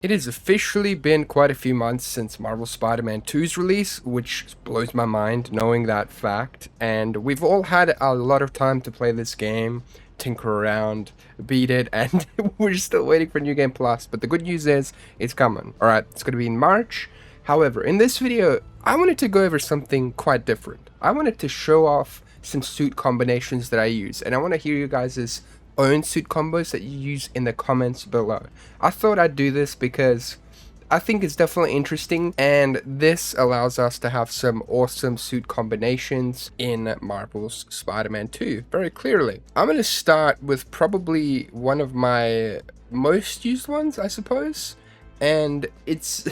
It has officially been quite a few months since Marvel Spider-Man 2's release, which blows my mind knowing that fact, and we've all had a lot of time to play this game, tinker around, beat it, and we're still waiting for New Game Plus, but the good news is, it's coming. Alright, it's going to be in March. However, in this video, I wanted to go over something quite different. I wanted to show off some suit combinations that I use, and I want to hear you guys' own suit combos that you use in the comments below. I thought I'd do this because I think it's definitely interesting, and this allows us to have some awesome suit combinations in Marvel's Spider-Man 2 very clearly. I'm going to start with probably one of my most used ones, I suppose, and it's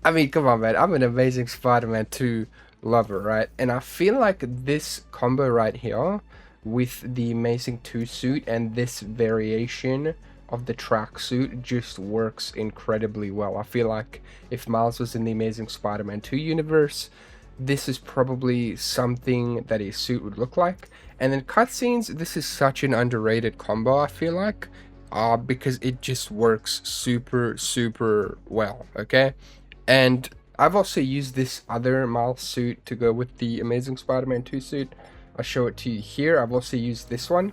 I mean, come on, man, I'm an Amazing Spider-Man 2 lover, right? And I feel like this combo right here with the Amazing 2 suit and this variation of the tracksuit just works incredibly well. I feel like if Miles was in the Amazing Spider-Man 2 universe, this is probably something that his suit would look like. And then cutscenes, this is such an underrated combo, I feel like, because it just works super well, okay? And I've also used this other Miles suit to go with the Amazing Spider-Man 2 suit. I'll show it to you here. I've also used this one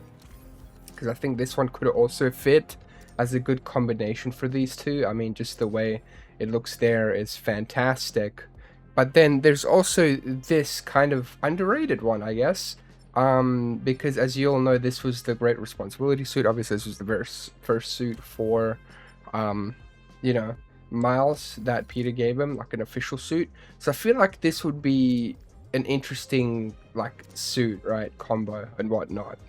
because I think this one could also fit as a good combination for these two. I mean, just the way it looks there is fantastic. But then there's also this kind of underrated one, I guess, because as you all know, this was the Great Responsibility suit. Obviously, this was the first suit for, you know, Miles that Peter gave him, like an official suit. So I feel like this would be an interesting like suit, right, combo and whatnot.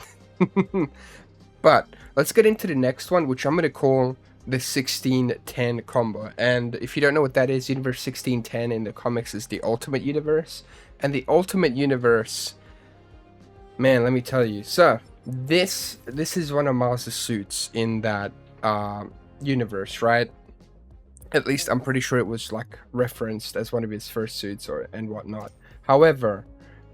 But let's get into the next one, which I'm going to call the 1610 combo. And if you don't know what that is, Universe 1610 in the comics is the Ultimate Universe. And the Ultimate Universe, man, let me tell you. So this is one of Miles' suits in that universe, right? At least I'm pretty sure it was like referenced as one of his first suits and whatnot. However,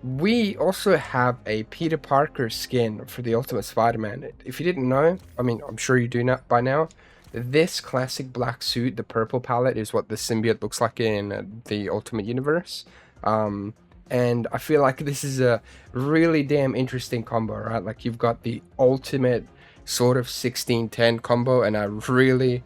we also have a Peter Parker skin for the Ultimate Spider-Man. If you didn't know, I mean, I'm sure you do not by now, this classic black suit, the purple palette, is what the symbiote looks like in the Ultimate Universe. And I feel like this is a really damn interesting combo, right? Like, you've got the ultimate sort of 1610 combo, and I really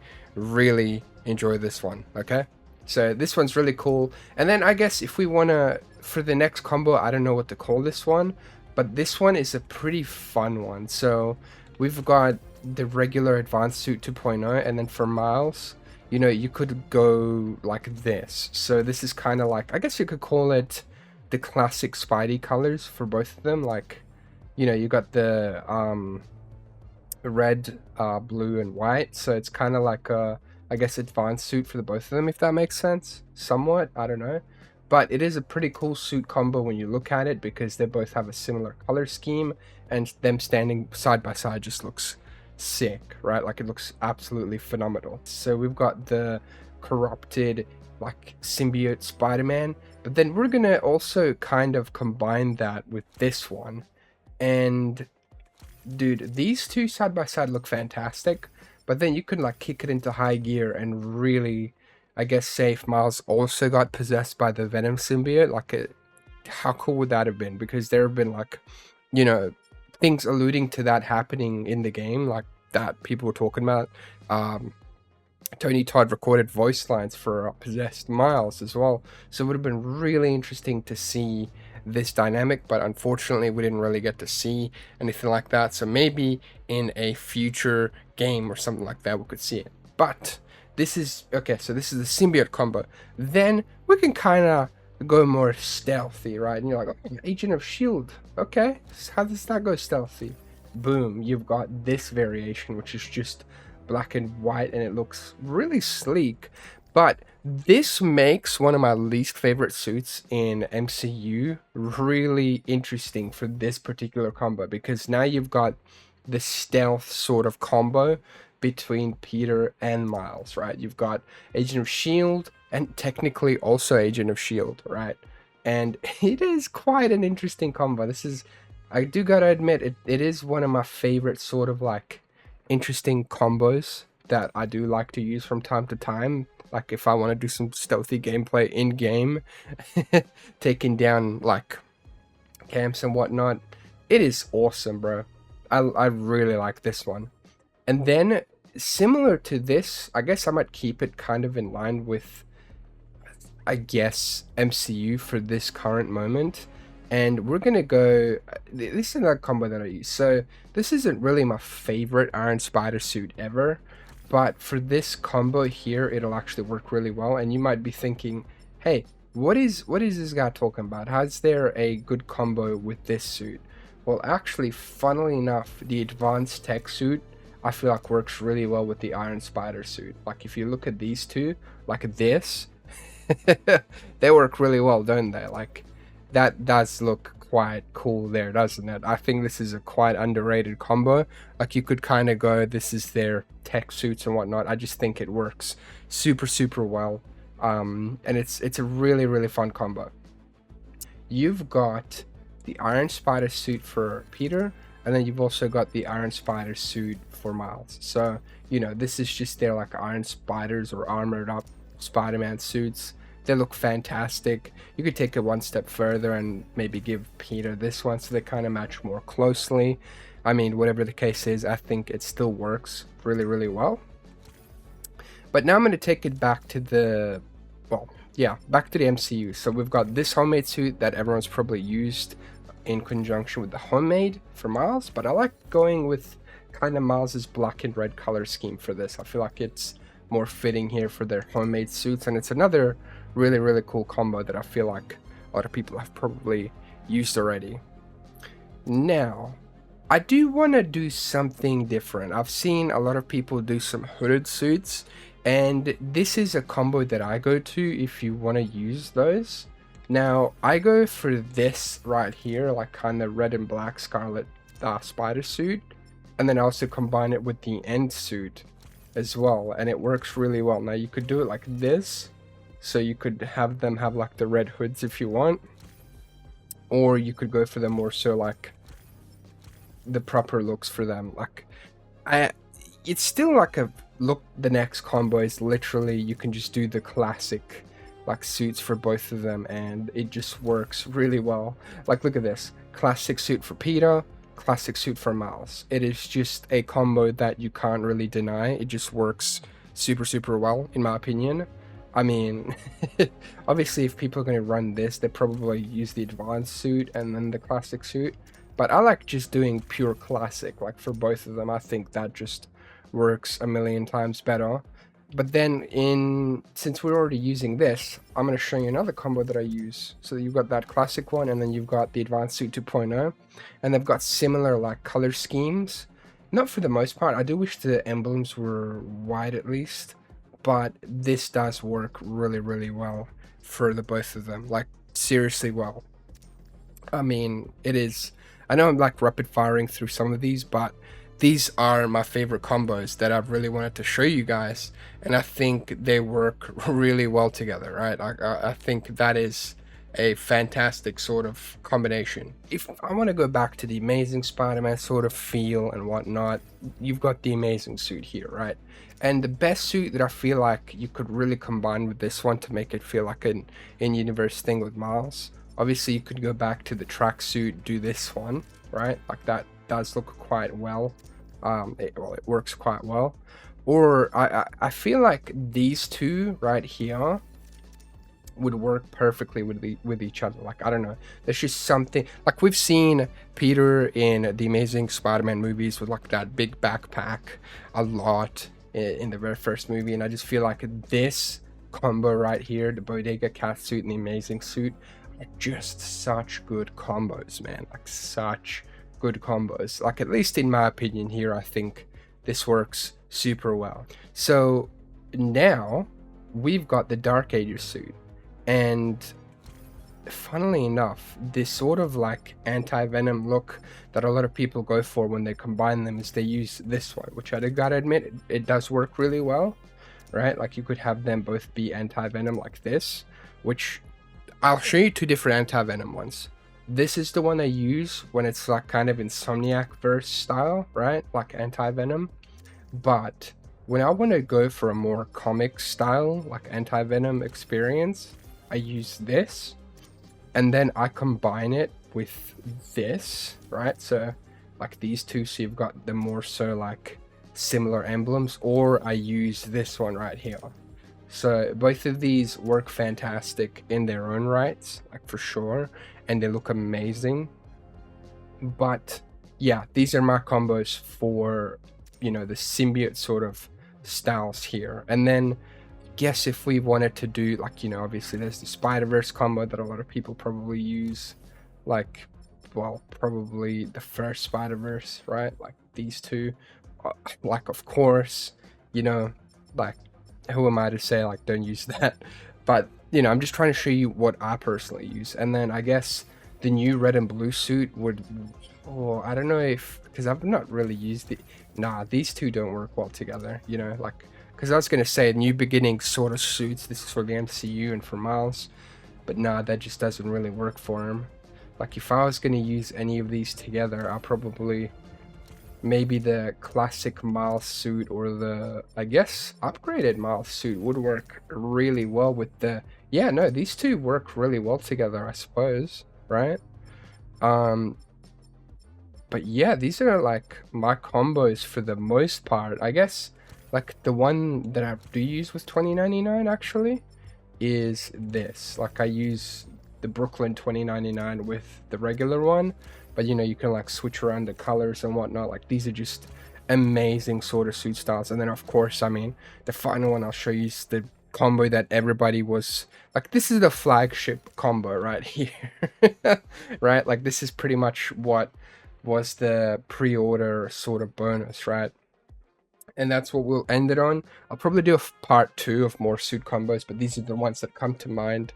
enjoy this one, okay? So this one's really cool. And then I guess if we want to, for the next combo, I don't know what to call this one, but this one is a pretty fun one. So we've got the regular Advanced Suit 2.0, and then for Miles, you know, you could go like this. So this is kind of like, I guess you could call it the classic Spidey colors for both of them. Like, you know, you got the red, blue, and white. So it's kind of like a, I guess, advanced suit for the both of them, if that makes sense. Somewhat, I don't know. But it is a pretty cool suit combo when you look at it, because they both have a similar color scheme, and them standing side by side just looks sick, right? Like, it looks absolutely phenomenal. So we've got the corrupted, like, symbiote Spider-Man, but then we're gonna also kind of combine that with this one. And dude, these two side by side look fantastic. But then you could like kick it into high gear and really, I guess, say if Miles also got possessed by the Venom symbiote, like, how cool would that have been? Because there have been, like, you know, things alluding to that happening in the game, like that people were talking about. Tony Todd recorded voice lines for possessed Miles as well. So it would have been really interesting to see this dynamic, but unfortunately we didn't really get to see anything like that. So maybe in a future game or something like that we could see it. But this is okay, so this is the symbiote combo. Then we can kind of go more stealthy, right? And you're like, oh, Agent of Shield, okay, how does that go stealthy? Boom, you've got this variation, which is just black and white, and it looks really sleek. But this makes one of my least favorite suits in MCU really interesting for this particular combo, because now you've got the stealth sort of combo between Peter and Miles, right? You've got Agent of Shield and technically also Agent of Shield, right? And it is quite an interesting combo. This is, I do gotta admit, it is one of my favorite sort of like interesting combos that I do like to use from time to time. Like if I want to do some stealthy gameplay in game, taking down like camps and whatnot. It is awesome, bro. I really like this one. And then similar to this, I guess I might keep it kind of in line with, I guess, MCU for this current moment. And we're gonna go, this is another combo that I use. So this isn't really my favorite Iron Spider suit ever, but for this combo here, it'll actually work really well. And you might be thinking, hey, what is this guy talking about? How's there a good combo with this suit? Well, actually, funnily enough, the advanced tech suit I feel like works really well with the Iron Spider suit. Like if you look at these two, like this, they work really well, don't they? Like that does look quite cool there, doesn't it? I think this is a quite underrated combo. Like you could kind of go, this is their tech suits and whatnot. I just think it works super well. And it's a really fun combo. You've got the Iron Spider suit for Peter, and then you've also got the Iron Spider suit for Miles. So, you know, this is just their like Iron Spiders or armored up Spider-Man suits. They look fantastic. You could take it one step further and maybe give Peter this one so they kind of match more closely. I mean, whatever the case is, I think it still works really well. But now I'm going to take it back to the, well, yeah, back to the MCU. So we've got this homemade suit that everyone's probably used in conjunction with the homemade for Miles, but I like going with kind of Miles's black and red color scheme for this. I feel like it's more fitting here for their homemade suits, and it's another really cool combo that I feel like a lot of people have probably used already. Now, I do want to do something different. I've seen a lot of people do some hooded suits, and this is a combo that I go to if you want to use those. Now, I go for this right here, like kind of red and black Scarlet Spider suit, and then I also combine it with the end suit as well, and it works really well. Now, you could do it like this, so you could have them have like the red hoods if you want, or you could go for them more so like the proper looks for them. Like, it's still like a look. The next combo is literally you can just do the classic like suits for both of them, and it just works really well. Like look at this classic suit for Peter, classic suit for Miles. It is just a combo that you can't really deny. It just works super well in my opinion. I mean, obviously if people are going to run this, they probably use the advanced suit and then the classic suit, but I like just doing pure classic like for both of them. I think that just works a million times better. But then since we're already using this, I'm going to show you another combo that I use. So you've got that classic one, and then you've got the advanced suit 2.0, and they've got similar like color schemes. Not for the most part. I do wish the emblems were white at least, but this does work really well for the both of them. Like seriously well. I mean, it is. I know I'm like rapid firing through some of these, but these are my favorite combos that I've really wanted to show you guys, and I think they work really well together, right? I think that is a fantastic sort of combination. If I want to go back to the Amazing Spider-Man sort of feel and whatnot, you've got the Amazing suit here, right? And the best suit that I feel like you could really combine with this one to make it feel like an in-universe thing with Miles. Obviously, you could go back to the tracksuit, do this one, right? Like that does look quite well. It works quite well. Or I feel like these two right here would work perfectly with each other. Like I don't know, there's just something like we've seen Peter in the Amazing Spider-Man movies with like that big backpack a lot in the very first movie, and I just feel like this combo right here, the Bodega cat suit and the Amazing suit, are just such good combos, man. Like such good combos. Like at least in my opinion here, I think this works super well. So now we've got the Dark Ages suit, and funnily enough, this sort of like anti-venom look that a lot of people go for when they combine them is they use this one, which I gotta admit it does work really well, right? Like you could have them both be anti-venom like this, which I'll show you two different anti-venom ones. This is the one I use when it's like kind of Insomniac verse style, right? Like anti-venom. But when I want to go for a more comic style, like Anti-Venom experience, I use this, and then I combine it with this, right? So like these two, so you've got the more so like similar emblems, or I use this one right here. So both of these work fantastic in their own rights, like for sure, and they look amazing. But yeah, these are my combos for, you know, the symbiote sort of styles here. And then guess if we wanted to do, like, you know, obviously there's the Spider-Verse combo that a lot of people probably use, like, well, probably the first Spider-Verse, right? Like these two, like, of course, you know, like, who am I to say, like, don't use that? But, you know, I'm just trying to show you what I personally use. And then I guess the new red and blue suit would, oh, I don't know if, because I've not really used it. Nah, these two don't work well together, you know, like, because I was going to say new beginning sort of suits. This is for the MCU and for Miles. But nah, that just doesn't really work for him. Like, if I was going to use any of these together, I'll probably, maybe the classic Miles suit or the, I guess, upgraded Miles suit would work really well with the, yeah, no, these two work really well together, I suppose, right? But yeah, these are like my combos for the most part. I guess like the one that I do use with 2099 actually is this. Like I use the Brooklyn 2099 with the regular one, but you know, you can like switch around the colors and whatnot. Like these are just amazing sort of suit styles. And then of course, I mean, the final one I'll show you is the combo that everybody was like, this is the flagship combo right here. Right, like this is pretty much what was the pre-order sort of bonus, right? And that's what we'll end it on. I'll probably do a part 2 of more suit combos, but these are the ones that come to mind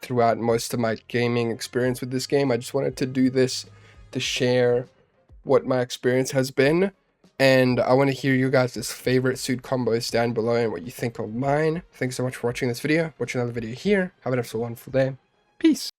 throughout most of my gaming experience with this game. I just wanted to do this to share what my experience has been, and I want to hear you guys' favorite suit combos down below and what you think of mine. Thanks so much for watching this video. Watch another video here. Have an absolutely wonderful day. Peace.